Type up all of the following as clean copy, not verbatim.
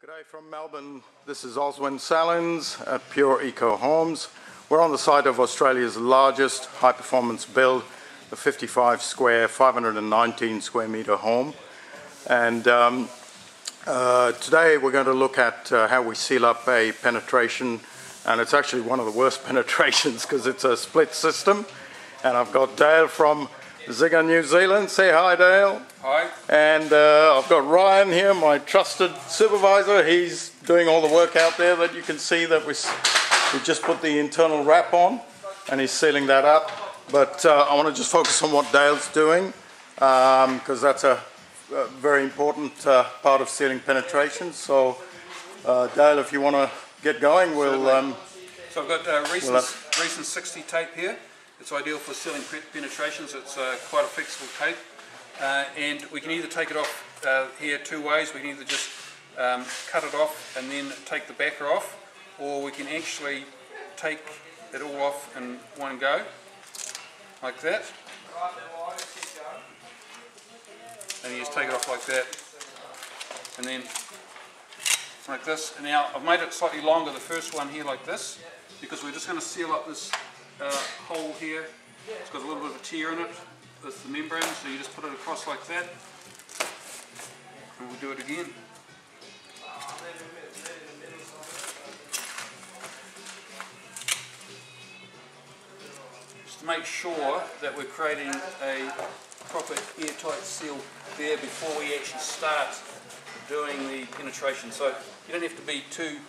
G'day from Melbourne. This is Oswin Salins at Pure Eco Homes. We're on the site of Australia's largest high-performance build, the 55 square, 519 square metre home. And today we're going to look at how we seal up a penetration, and it's actually one of the worst penetrations because it's a split system. And I've got Dale from Siga, New Zealand. Say hi, Dale. Hi. And I've got Ryan here, my trusted supervisor. He's doing all the work out there that you can see that we just put the internal wrap on, and he's sealing that up. But I want to just focus on what Dale's doing because that's a very important part of sealing penetration. So Dale, if you want to get going, we'll... So I've got Rissan 60 tape here. It's ideal for sealing penetrations. It's quite a flexible tape, and we can either take it off here two ways. We can either just cut it off and then take the backer off, or we can actually take it all off in one go, like that. And you just take it off like that, and then like this. And now I've made it slightly longer, the first one here like this, because we're just going to seal up this hole here. It's got a little bit of a tear in it with the membrane, so you just put it across like that, and we'll do it again. Just to make sure that we're creating a proper airtight seal there before we actually start doing the penetration. So you don't have to be too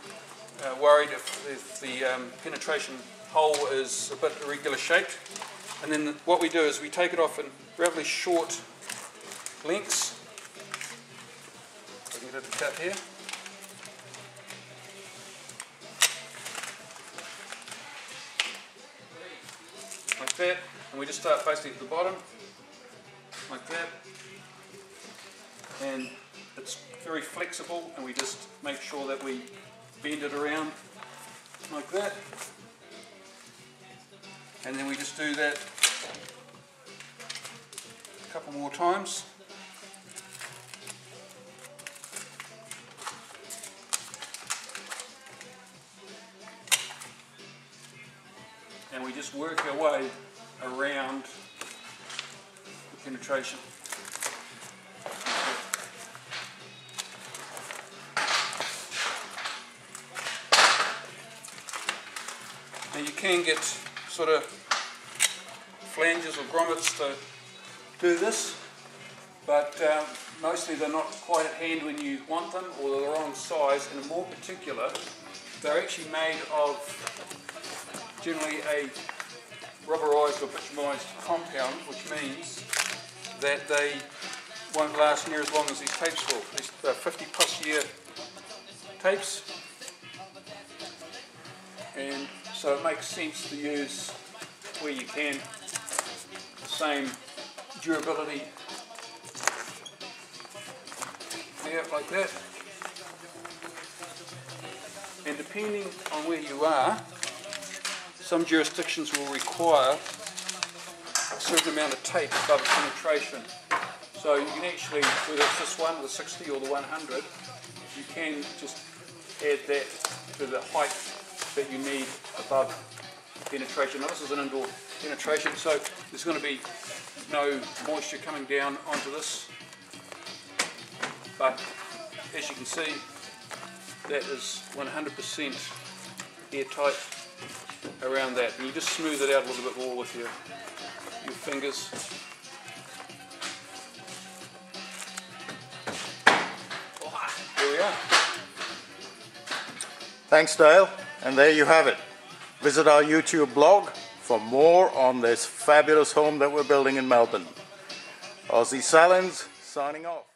worried if the penetration hole is a bit irregular shaped. And then what we do is we take it off in relatively short lengths. I can get it cut here. Like that. And we just start basically at the bottom, like that. And it's very flexible, and we just make sure that we bend it around like that. And then we just do that a couple more times. And we just work our way around the penetration. Now you can get sort of flanges or grommets to do this, but mostly they're not quite at hand when you want them, or they're the wrong size, and more particular, they're actually made of generally a rubberized or bituminized compound, which means that they won't last near as long as these tapes will. These 50 plus year tapes, and so it makes sense to use, where you can, the same durability there, like that. And depending on where you are, some jurisdictions will require a certain amount of tape above penetration. So you can actually, whether it's this one, the 60 or the 100, you can just add that to the height that you need above penetration. Now this is an indoor penetration, so there's going to be no moisture coming down onto this, but as you can see, that is 100% airtight around that, and you just smooth it out a little bit more with your fingers. There we are. Thanks, Dale. And there you have it. Visit our YouTube blog for more on this fabulous home that we're building in Melbourne. Aussie Salins signing off.